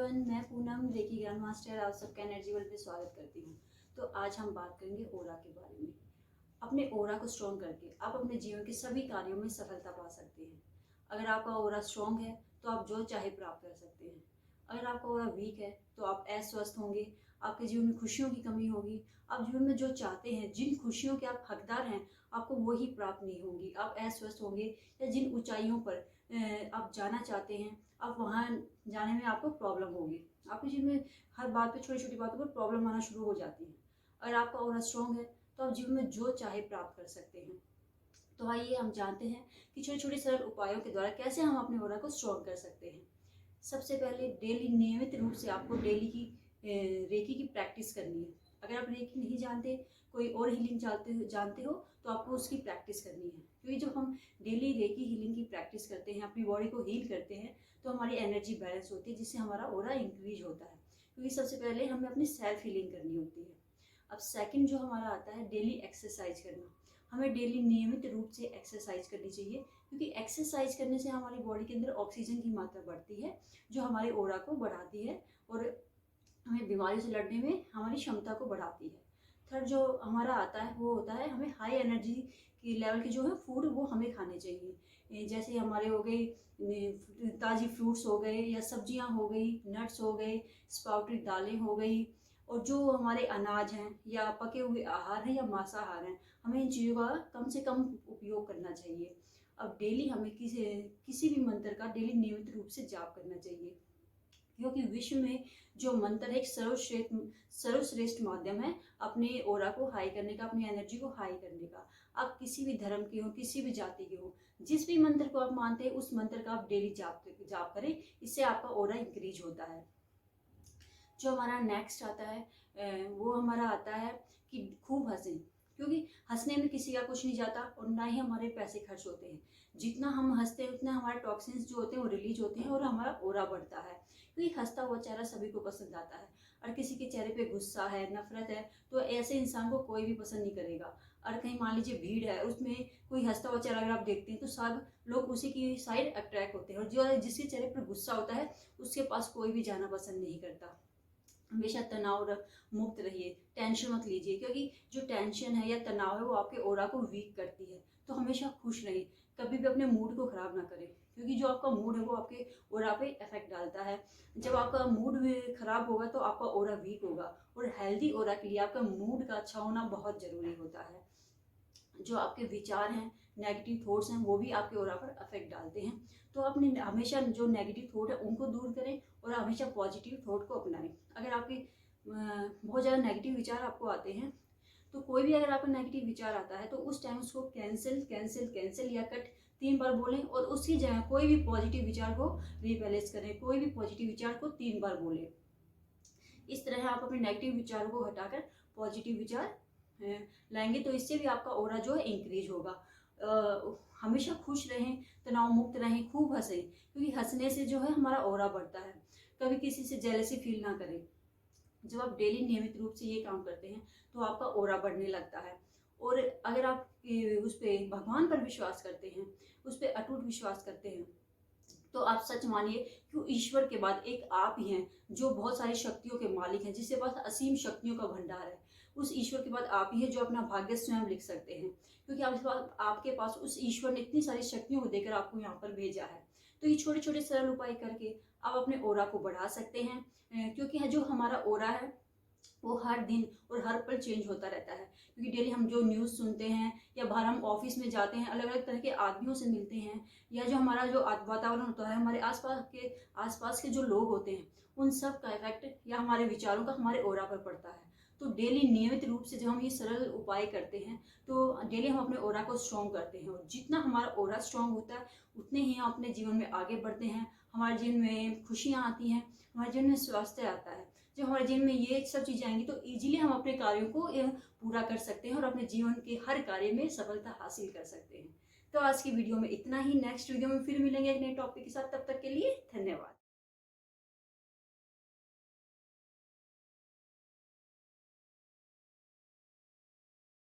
Everyone, मैं Poonam reiki grand master आप सबका एनर्जी वर्ल्ड में स्वागत करती हूँ। तो आज हम बात करेंगे ओरा के बारे में। अपने ओरा को स्ट्रॉन्ग करके आप अपने जीवन के सभी कार्यों में सफलता पा सकते हैं। अगर आपका ओरा स्ट्रॉन्ग है तो आप जो चाहे प्राप्त कर सकते हैं। अगर आपका ओरा वीक है तो आप अस्वस्थ होंगे, आपके जीवन में खुशियों की कमी होगी। आप जीवन में जो चाहते हैं, जिन खुशियों के आप हकदार हैं, आपको वही प्राप्त नहीं होंगी। आप अस्वस्थ होंगे या जिन ऊंचाइयों पर आप जाना चाहते हैं, आप वहाँ जाने में आपको प्रॉब्लम होगी। आपके जीवन में हर बात पे, छोटी छोटी बातों पर प्रॉब्लम आना शुरू हो जाती है। अगर आपका ओरा स्ट्रॉन्ग है तो आप जीवन में जो चाहे प्राप्त कर सकते हैं। तो आइए हम जानते हैं कि छोटे छोटे सरल उपायों के द्वारा कैसे हम अपने ओरा को स्ट्रॉन्ग कर सकते हैं। सबसे पहले डेली नियमित रूप से आपको डेली की रेकी की प्रैक्टिस करनी है। अगर आप रेकी नहीं जानते, कोई और हीलिंग जानते हो तो आपको उसकी प्रैक्टिस करनी है। क्योंकि जब हम डेली रेकी हीलिंग की प्रैक्टिस करते हैं, अपनी बॉडी को हील करते हैं, तो हमारी एनर्जी बैलेंस होती है, जिससे हमारा ओरा इंक्रीज होता है। क्योंकि सबसे पहले हमें अपनी सेल्फ हीलिंग करनी होती है। अब सेकंड जो हमारा आता है, डेली एक्सरसाइज करना। हमें डेली नियमित रूप से एक्सरसाइज करनी चाहिए, क्योंकि एक्सरसाइज करने से हमारी बॉडी के अंदर ऑक्सीजन की मात्रा बढ़ती है, जो हमारे ओरा को बढ़ाती है और हमें बीमारी से लड़ने में हमारी क्षमता को बढ़ाती है। थर्ड जो हमारा आता है वो होता है, हमें हाई एनर्जी की लेवल के जो है फूड वो हमें खाने चाहिए। जैसे हमारे हो गई ताज़ी फ्रूट्स हो गए, या सब्जियां हो गई, नट्स हो गए, स्पाउटेड दालें हो गई, और जो हमारे अनाज हैं या पके हुए आहार हैं या मांसाहार हैं, हमें इन चीज़ों का कम से कम उपयोग करना चाहिए। अब डेली हमें किसी भी मंत्र का डेली नियमित रूप से जाप करना चाहिए, क्योंकि विश्व में जो मंत्र एक सर्वश्रेष्ठ माध्यम है अपने ओरा को हाई करने का, अपनी एनर्जी को हाई करने का। आप किसी भी धर्म के हो, किसी भी जाति के हो, जिस भी मंत्र को आप मानते हैं, उस मंत्र का आप डेली जाप करें। इससे आपका ओरा इंक्रीज होता है। जो हमारा नेक्स्ट आता है वो हमारा आता है कि खूब हंसें, क्योंकि हंसने में किसी का कुछ नहीं जाता और ना ही हमारे पैसे खर्च होते हैं। जितना हम हंसते हैं उतना हमारे टॉक्सिन्स जो होते हैं वो रिलीज होते हैं और हमारा ओरा बढ़ता है। क्योंकि हंसता हुआ चेहरा सभी को पसंद आता है, और किसी के चेहरे पे गुस्सा है, नफरत है, तो ऐसे इंसान को कोई भी पसंद नहीं करेगा। और कहीं मान लीजिए भीड़ है, उसमें कोई हंसता हुआ चेहरा अगर आप देखते हैं तो सब लोग उसी की साइड अट्रैक्ट होते हैं, और जो जिसके चेहरे पर गुस्सा होता है उसके पास कोई भी जाना पसंद नहीं करता। हमेशा तनाव मुक्त रहिए, टेंशन मत लीजिए, क्योंकि जो टेंशन है या तनाव है वो आपके ओरा को वीक करती है। तो हमेशा खुश रहिए, कभी भी अपने मूड को खराब ना करें, क्योंकि जो आपका मूड है वो आपके ओरा पे इफेक्ट डालता है। जब आपका मूड खराब होगा तो आपका ओरा वीक होगा, और हेल्दी ओरा के लिए आपका मूड का अच्छा होना बहुत जरूरी होता है। जो आपके विचार हैं, नेगेटिव थॉट्स हैं, वो भी आपके ओरा पर अफेक्ट डालते हैं। तो अपने हमेशा जो नेगेटिव थॉट है उनको दूर करें और हमेशा पॉजिटिव थॉट को अपनाएं। अगर आपके बहुत ज़्यादा नेगेटिव विचार आपको आते हैं, तो कोई भी अगर आपका नेगेटिव विचार आता है तो उस टाइम उसको कैंसिल कैंसिल कैंसिल या कट 3 बार बोलें, और उसकी जगह कोई भी पॉजिटिव विचार को रिप्लेस करें। कोई भी पॉजिटिव विचार को 3 बार बोलें। इस तरह आप अपने नेगेटिव विचारों को हटाकर पॉजिटिव विचार लाएंगे, तो इससे भी आपका ओरा जो है इंक्रीज होगा। हमेशा खुश रहें, तनाव मुक्त रहें, खूब हंसें, क्योंकि हंसने से जो है हमारा ओरा बढ़ता है। कभी किसी से जेलसी फील ना करें। जब आप डेली नियमित रूप से ये काम करते हैं तो आपका ओरा बढ़ने लगता है। और अगर आप उस पर भगवान पर विश्वास करते हैं, उस पर अटूट विश्वास करते हैं, तो आप सच मानिए कि ईश्वर के बाद एक आप ही हैं जो बहुत सारी शक्तियों के मालिक हैं, जिसके पास असीम शक्तियों का भंडार है। उस ईश्वर के बाद आप ही है जो अपना भाग्य स्वयं लिख सकते हैं, क्योंकि आपके पास उस ईश्वर ने इतनी सारी शक्तियों को देकर आपको यहाँ पर भेजा है। तो ये छोटे छोटे सरल उपाय करके आप अपने ओरा को बढ़ा सकते हैं, क्योंकि जो हमारा ओरा है वो हर दिन और हर पल चेंज होता रहता है। क्योंकि डेली हम जो न्यूज़ सुनते हैं, या बाहर हम ऑफिस में जाते हैं, अलग अलग तरह के आदमियों से मिलते हैं, या जो हमारा जो वातावरण होता है, हमारे आसपास के जो लोग होते हैं, उन सब का इफेक्ट या हमारे विचारों का हमारे ओरा पर पड़ता है। तो डेली नियमित रूप से जब हम ये सरल उपाय करते हैं तो डेली हम अपने ओरा को स्ट्रॉन्ग करते हैं, और जितना हमारा ओरा स्ट्रॉन्ग होता है उतने ही हम अपने जीवन में आगे बढ़ते हैं। हमारे जीवन में खुशियाँ आती हैं, हमारे जीवन में स्वास्थ्य आता है। जब हमारे जीवन में ये सब चीज़ें आएंगी तो इजीली हम अपने कार्यों को पूरा कर सकते हैं और अपने जीवन के हर कार्य में सफलता हासिल कर सकते हैं। तो आज की वीडियो में इतना ही। नेक्स्ट वीडियो में फिर मिलेंगे एक नए टॉपिक के साथ। तब तक के लिए धन्यवाद।